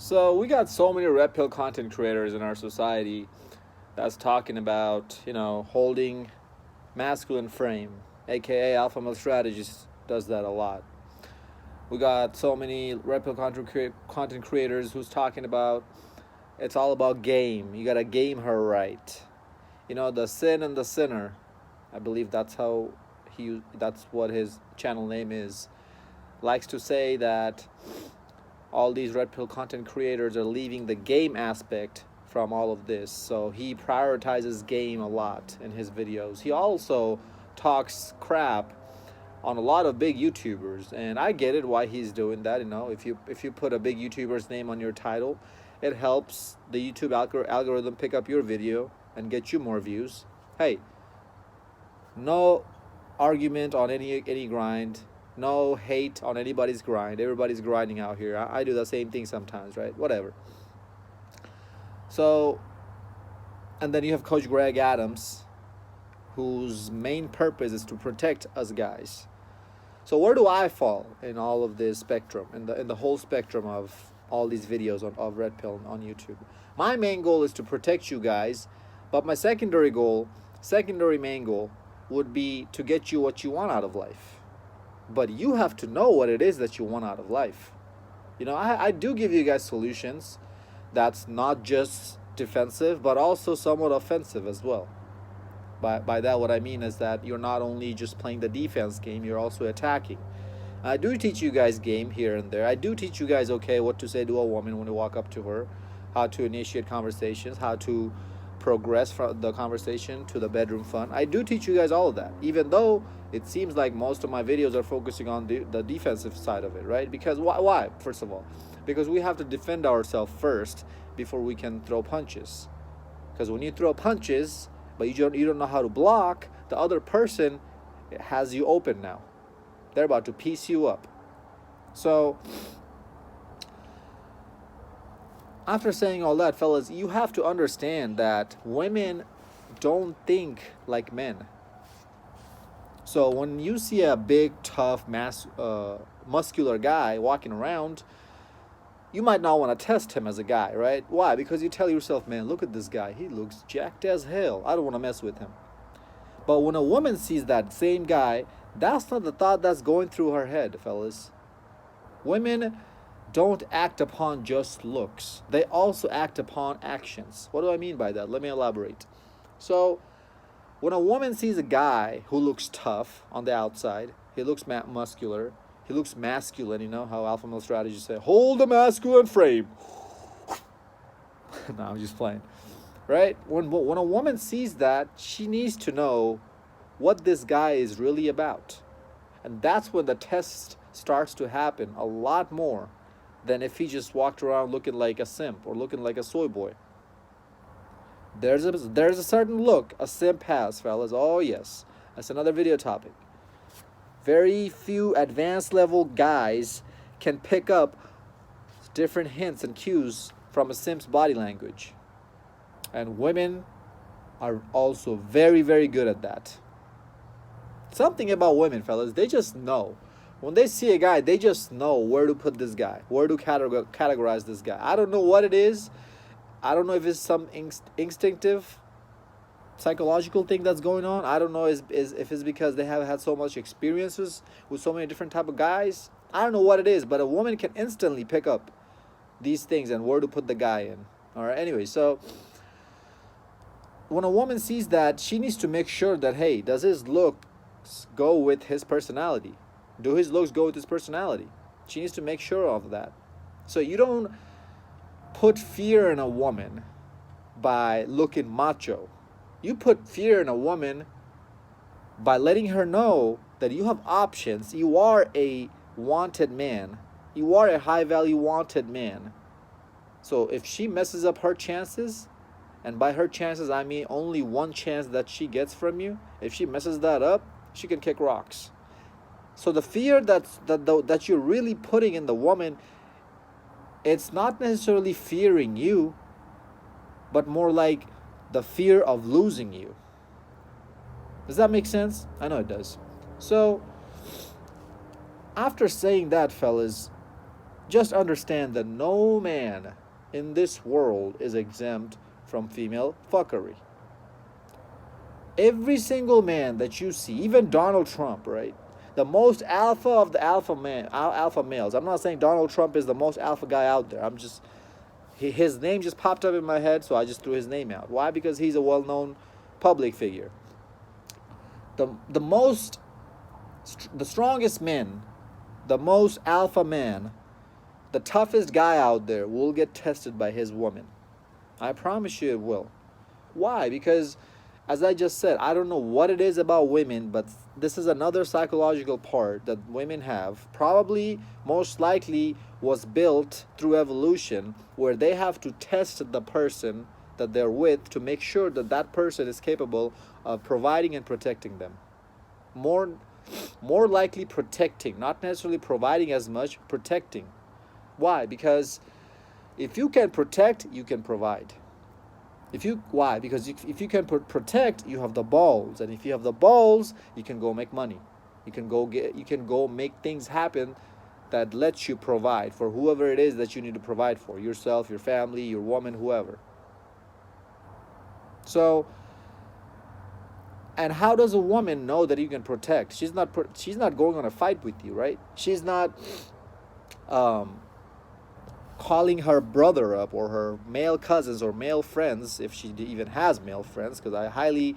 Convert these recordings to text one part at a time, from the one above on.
So we got so many red pill content creators in our society that's talking about, holding masculine frame, aka alpha male strategist does that a lot. We got so many red pill content creators who's talking about it's all about game. You gotta game her right. The sin and the sinner. I believe that's what his channel name is. Likes to say that all these red pill content creators are leaving the game aspect from all of this. So he prioritizes game a lot in his videos. He also talks crap on a lot of big YouTubers, and I get it why he's doing that. If you put a big YouTuber's name on your title, it helps the YouTube algorithm pick up your video and get you more views. Hey, no argument on any grind, no hate on anybody's grind. Everybody's grinding out here. I do the same thing sometimes, right? Whatever. So, and then you have Coach Greg Adams, whose main purpose is to protect us guys. So where do I fall in all of this spectrum, in the whole spectrum of all these videos of Red Pill on YouTube? My main goal is to protect you guys, but my secondary main goal would be to get you what you want out of life. But you have to know what it is that you want out of life. I do give you guys solutions that's not just defensive, but also somewhat offensive as well. By that, what I mean is that you're not only just playing the defense game, you're also attacking. I do teach you guys game here and there. I do teach you guys, what to say to a woman when you walk up to her, how to initiate conversations, how to progress from the conversation to the bedroom fun. I do teach you guys all of that, even though it seems like most of my videos are focusing on the defensive side of it, right? Because why? First of all, because we have to defend ourselves first before we can throw punches. Because when you throw punches, but you don't know how to block, the other person has you open now. They're about to piece you up. So, after saying all that, fellas, you have to understand that women don't think like men. So when you see a big, tough, muscular guy walking around, you might not want to test him as a guy, right? Why? Because you tell yourself, man, look at this guy. He looks jacked as hell. I don't want to mess with him. But when a woman sees that same guy, that's not the thought that's going through her head, fellas. Women don't act upon just looks. They also act upon actions. What do I mean by that? Let me elaborate. So, when a woman sees a guy who looks tough on the outside, he looks muscular, he looks masculine, how alpha male strategists say, hold a masculine frame. No, I'm just playing. Right? When a woman sees that, she needs to know what this guy is really about. And that's when the test starts to happen a lot more than if he just walked around looking like a simp or looking like a soy boy. There's a certain look a simp has, fellas. Oh yes, that's another video topic. Very few advanced level guys can pick up different hints and cues from a simp's body language. And women are also very, very good at that. Something about women, fellas, they just know. When they see a guy, they just know where to put this guy, where to categorize this guy. I don't know what it is. I don't know if it's some instinctive psychological thing that's going on. I don't know if it's because they have had so much experiences with so many different type of guys. I don't know what it is, but a woman can instantly pick up these things and where to put the guy in. All right, anyway, so when a woman sees that, she needs to make sure that, hey, does his looks go with his personality? Do his looks go with his personality? She needs to make sure of that. So you don't put fear in a woman by looking macho. You put fear in a woman by letting her know that you have options. You are a wanted man. You are a high value wanted man. So if she messes up her chances, and by her chances I mean only one chance that she gets from you, if she messes that up, she can kick rocks. So the fear that you're really putting in the woman, it's not necessarily fearing you, but more like the fear of losing you. Does that make sense? I know it does. So, after saying that, fellas, just understand that no man in this world is exempt from female fuckery. Every single man that you see, even Donald Trump, right? The most alpha of the alpha males. I'm not saying Donald Trump is the most alpha guy out there. I'm just, his name just popped up in my head, so I just threw his name out. Why? Because he's a well-known public figure. The strongest men, the most alpha man, the toughest guy out there will get tested by his woman. I promise you it will. Why? Because, as I just said, I don't know what it is about women, but this is another psychological part that women have. Probably, most likely, was built through evolution, where they have to test the person that they're with to make sure that that person is capable of providing and protecting them. More likely protecting, not necessarily providing as much, protecting. Why? Because if you can protect, you can provide. Why? Because if you can protect, you have the balls, and if you have the balls, you can go make money. You can go make things happen that lets you provide for whoever it is that you need to provide for, yourself, your family, your woman, whoever. So, and how does a woman know that you can protect? She's not going on a fight with you, right? She's not calling her brother up or her male cousins or male friends, if she even has male friends, because I highly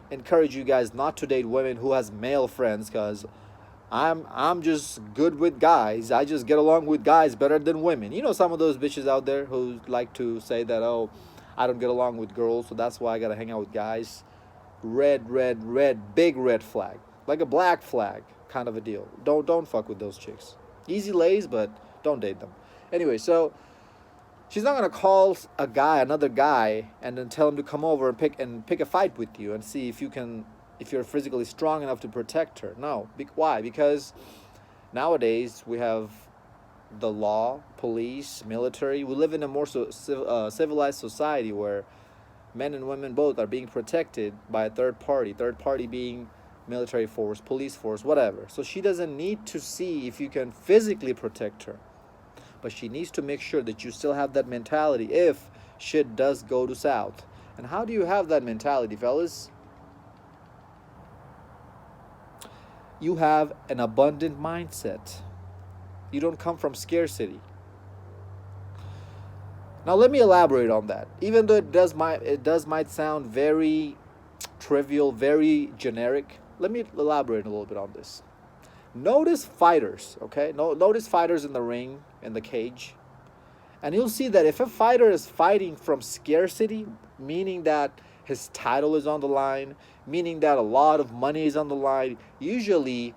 encourage you guys not to date women who has male friends, because I'm just good with guys. I just get along with guys better than women. You know, some of those bitches out there who like to say that, oh, I don't get along with girls, so that's why I gotta hang out with guys. Red, big red flag, like a black flag kind of a deal. Don't fuck with those chicks. Easy lays, but don't date them. Anyway, so she's not gonna call another guy, and then tell him to come over and pick a fight with you and see if you're physically strong enough to protect her. No, why? Because nowadays we have the law, police, military. We live in a more civilized society where men and women both are being protected by a third party being military force, police force, whatever. So she doesn't need to see if you can physically protect her, but she needs to make sure that you still have that mentality if shit does go to south. And how do you have that mentality, fellas? You have an abundant mindset. You don't come from scarcity. Now let me elaborate on that. Even though it might sound very trivial, very generic, let me elaborate a little bit on this. Notice fighters, okay? Notice fighters in the ring, in the cage. And you'll see that if a fighter is fighting from scarcity, meaning that his title is on the line, meaning that a lot of money is on the line, usually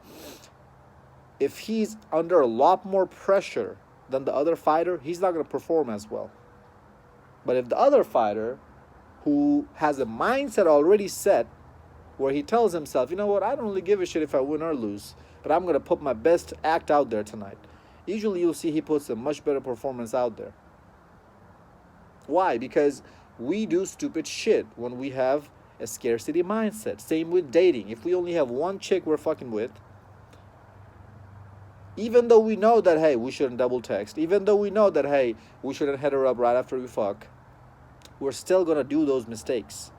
if he's under a lot more pressure than the other fighter, he's not going to perform as well. But if the other fighter, who has a mindset already set, where he tells himself, you know what, I don't really give a shit if I win or lose, but I'm going to put my best act out there tonight. Usually you'll see he puts a much better performance out there. Why? Because we do stupid shit when we have a scarcity mindset. Same with dating. If we only have one chick we're fucking with, even though we know that, hey, we shouldn't double text, even though we know that, hey, we shouldn't hit her up right after we fuck, we're still going to do those mistakes.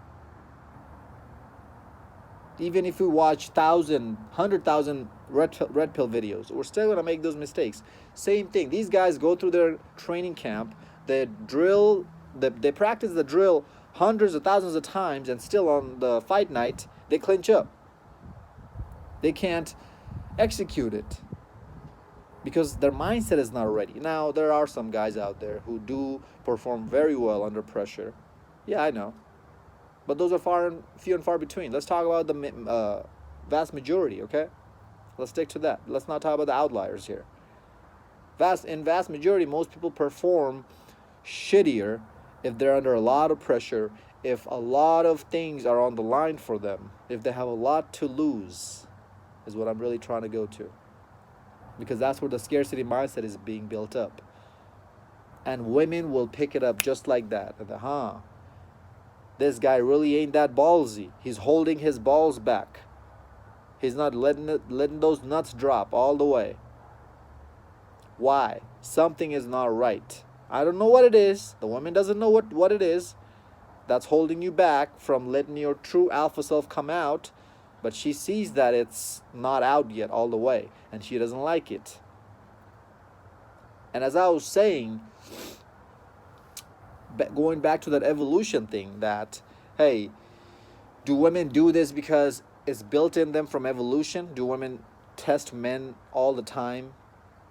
Even if we watch 100,000 red pill videos, we're still going to make those mistakes. Same thing. These guys go through their training camp, they practice the drill hundreds of thousands of times, and still on the fight night, they clinch up. They can't execute it because their mindset is not ready. Now, there are some guys out there who do perform very well under pressure. Yeah, I know. But those are few and far between. Let's talk about the vast majority, okay? Let's stick to that. Let's not talk about the outliers here. In vast majority, most people perform shittier if they're under a lot of pressure, if a lot of things are on the line for them, if they have a lot to lose, is what I'm really trying to go to. Because that's where the scarcity mindset is being built up. And women will pick it up just like that. And this guy really ain't that ballsy. He's holding his balls back. He's not letting those nuts drop all the way. Why? Something is not right. I don't know what it is. The woman doesn't know what it is that's holding you back from letting your true alpha self come out, but she sees that it's not out yet all the way, and she doesn't like it. And as I was saying, going back to that evolution thing, that, hey, do women do this because it's built in them from evolution? Do women test men all the time,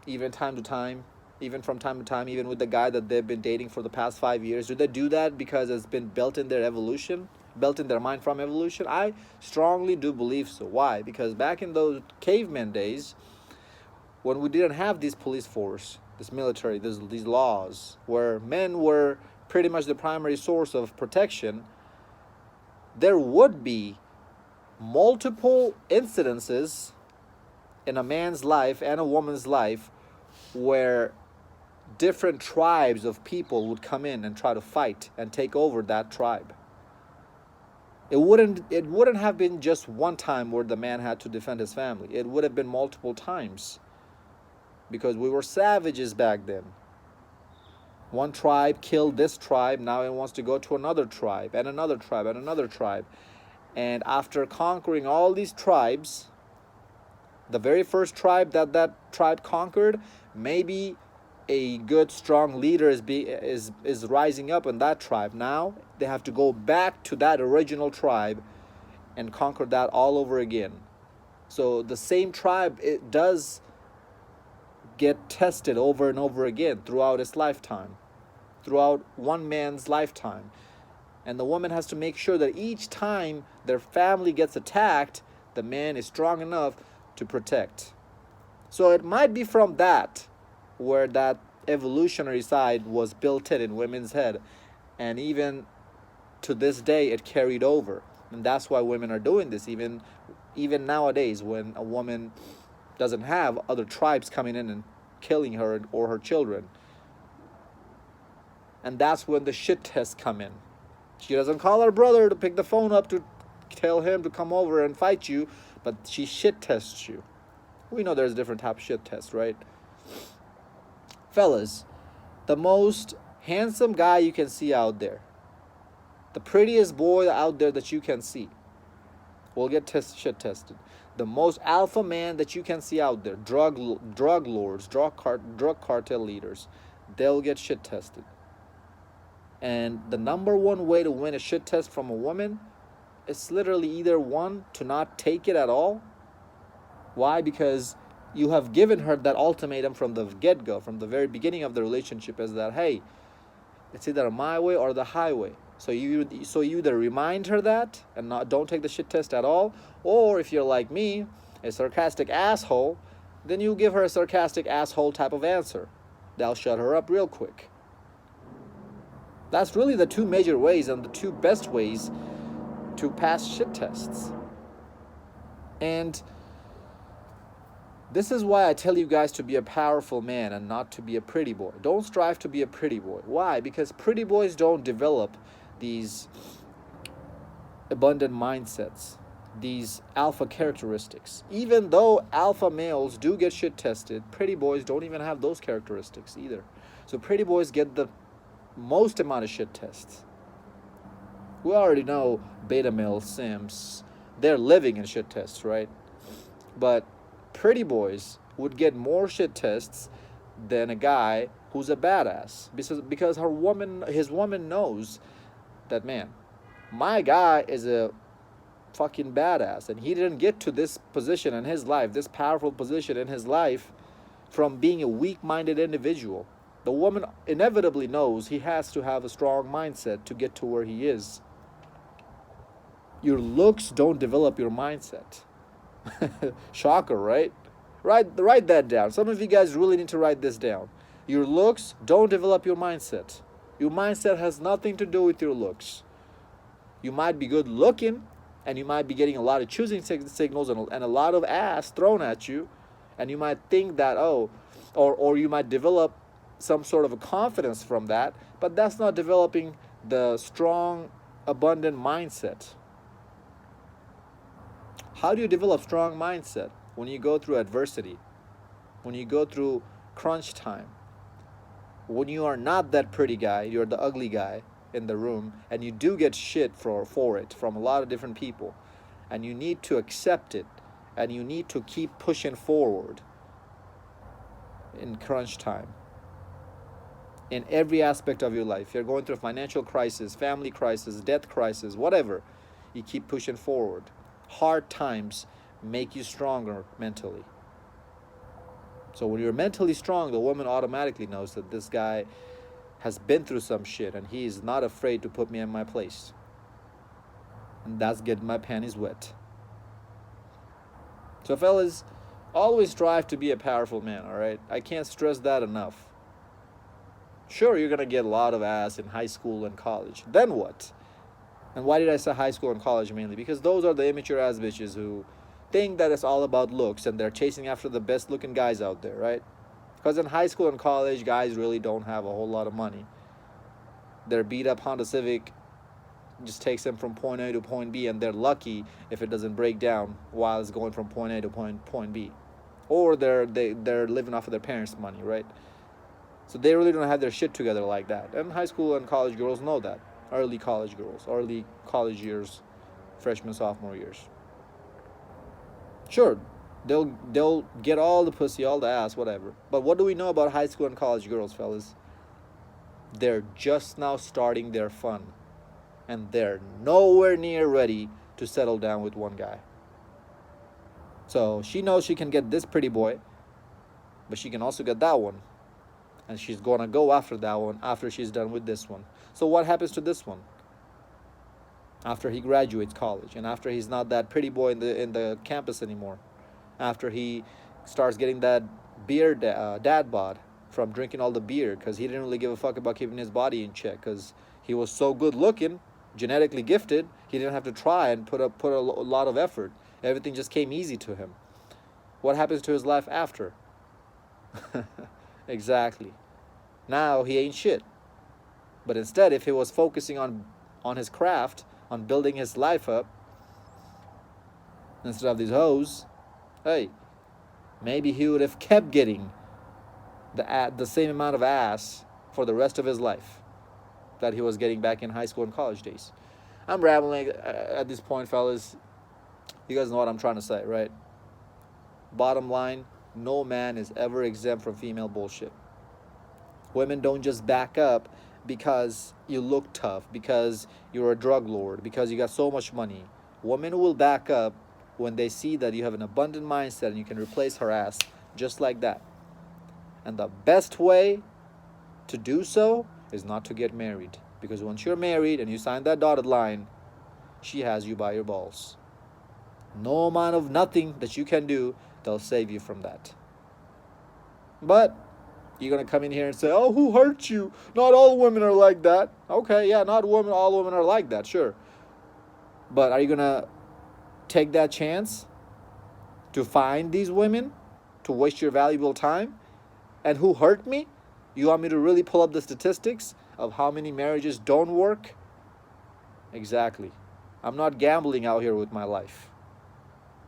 even time to time, even from time to time, even with the guy that they've been dating for the past 5 years? Do they do that because it's been built in their evolution, built in their mind from evolution? I strongly do believe so. Why? Because back in those caveman days, when we didn't have this police force, this military, these laws, where men were pretty much the primary source of protection, there would be multiple incidences in a man's life and a woman's life where different tribes of people would come in and try to fight and take over that tribe. It wouldn't have been just one time where the man had to defend his family. It would have been multiple times, because we were savages back then. One tribe killed this tribe, now it wants to go to another tribe and another tribe and another tribe. And after conquering all these tribes, the very first tribe that tribe conquered, maybe a good strong leader is rising up in that tribe. Now they have to go back to that original tribe and conquer that all over again. So the same tribe, it does get tested over and over again throughout its lifetime, throughout one man's lifetime. And the woman has to make sure that each time their family gets attacked, the man is strong enough to protect. So it might be from that where that evolutionary side was built in women's head, and even to this day it carried over. And that's why women are doing this, even nowadays, when a woman doesn't have other tribes coming in and killing her or her children. And that's when the shit tests come in. She doesn't call her brother to pick the phone up to tell him to come over and fight you, but she shit tests you. We know there's different type of shit tests, right? Fellas, the most handsome guy you can see out there, the prettiest boy out there that you can see, will get shit tested. The most alpha man that you can see out there, drug lords, drug cartel leaders, they'll get shit tested. And the number one way to win a shit test from a woman is literally either one, to not take it at all. Why? Because you have given her that ultimatum from the get-go, from the very beginning of the relationship, is that, hey, it's either my way or the highway. So you either remind her that and don't take the shit test at all, or if you're like me, a sarcastic asshole, then you give her a sarcastic asshole type of answer. That'll shut her up real quick. That's really the two major ways and the two best ways to pass shit tests. And this is why I tell you guys to be a powerful man and not to be a pretty boy. Don't strive to be a pretty boy. Why? Because pretty boys don't develop these abundant mindsets, these alpha characteristics. Even though alpha males do get shit tested, pretty boys don't even have those characteristics either. So pretty boys get the most amount of shit tests. We already know beta male simps, they're living in shit tests, right? But pretty boys would get more shit tests than a guy who's a badass, because his woman knows that, man, my guy is a fucking badass, and he didn't get to this position in his life, this powerful position in his life, from being a weak-minded individual. The woman inevitably knows he has to have a strong mindset to get to where he is. Your looks don't develop your mindset. Shocker, right? Write that down. Some of you guys really need to write this down. Your looks don't develop your mindset. Your mindset has nothing to do with your looks. You might be good looking, and you might be getting a lot of choosing signals and a lot of ass thrown at you, and you might think that, or you might develop some sort of a confidence from that, but that's not developing the strong, abundant mindset. How do you develop strong mindset? When you go through adversity, when you go through crunch time, when you are not that pretty guy, you're the ugly guy in the room, and you do get shit for it from a lot of different people, and you need to accept it, and you need to keep pushing forward in crunch time. In every aspect of your life, you're going through a financial crisis, family crisis, death crisis, whatever, you keep pushing forward. Hard times make you stronger mentally. So when you're mentally strong, the woman automatically knows that this guy has been through some shit and he's not afraid to put me in my place. And that's getting my panties wet. So fellas, always strive to be a powerful man, all right? I can't stress that enough. Sure, you're going to get a lot of ass in high school and college. Then what? And why did I say high school and college mainly? Because those are the immature ass bitches who think that it's all about looks and they're chasing after the best looking guys out there, right? Because in high school and college, guys really don't have a whole lot of money. Their beat up Honda Civic just takes them from point A to point B, and they're lucky if it doesn't break down while it's going from point A to point B. Or they're living off of their parents' money, right? So they really don't have their shit together like that. And high school and college girls know that. Early college girls, early college years, freshman, sophomore years. Sure, they'll get all the pussy, all the ass, whatever. But what do we know about high school and college girls, fellas? They're just now starting their fun. And they're nowhere near ready to settle down with one guy. So she knows she can get this pretty boy, but she can also get that one. And she's gonna go after that one after she's done with this one. So what happens to this one after he graduates college, and after he's not that pretty boy in the campus anymore, after he starts getting that beer dad bod from drinking all the beer because he didn't really give a fuck about keeping his body in check because he was so good looking, genetically gifted, he didn't have to try and put a lot of effort. Everything just came easy to him. What happens to his life after? Exactly. Now he ain't shit. But instead, if he was focusing on his craft, on building his life up, instead of these hoes, hey, maybe he would have kept getting the same amount of ass for the rest of his life that he was getting back in high school and college days. I'm rambling at this point, fellas. You guys know what I'm trying to say, right? Bottom line, no man is ever exempt from female bullshit. Women don't just back up because you look tough, because you're a drug lord, because you got so much money. Women will back up when they see that you have an abundant mindset and you can replace her ass just like that. And the best way to do so is not to get married. Because once you're married and you sign that dotted line, she has you by your balls. No amount of nothing that you can do, they'll save you from that. But you're going to come in here and say, oh, who hurt you? Not all women are like that. Okay, yeah, not all women are like that, sure. But are you going to take that chance to find these women, to waste your valuable time? And who hurt me? You want me to really pull up the statistics of how many marriages don't work? Exactly. I'm not gambling out here with my life.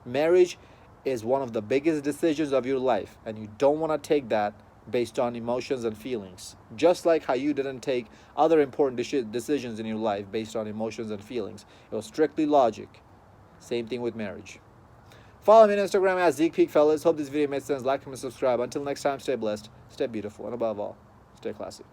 Marriage is one of the biggest decisions of your life, and you don't want to take that based on emotions and feelings. Just like how you didn't take other important decisions in your life based on emotions and feelings. It was strictly logic. Same thing with marriage. Follow me on Instagram at Zeekpeak, fellas. Hope this video made sense. Like, comment, subscribe. Until next time, stay blessed, stay beautiful, and above all, stay classy.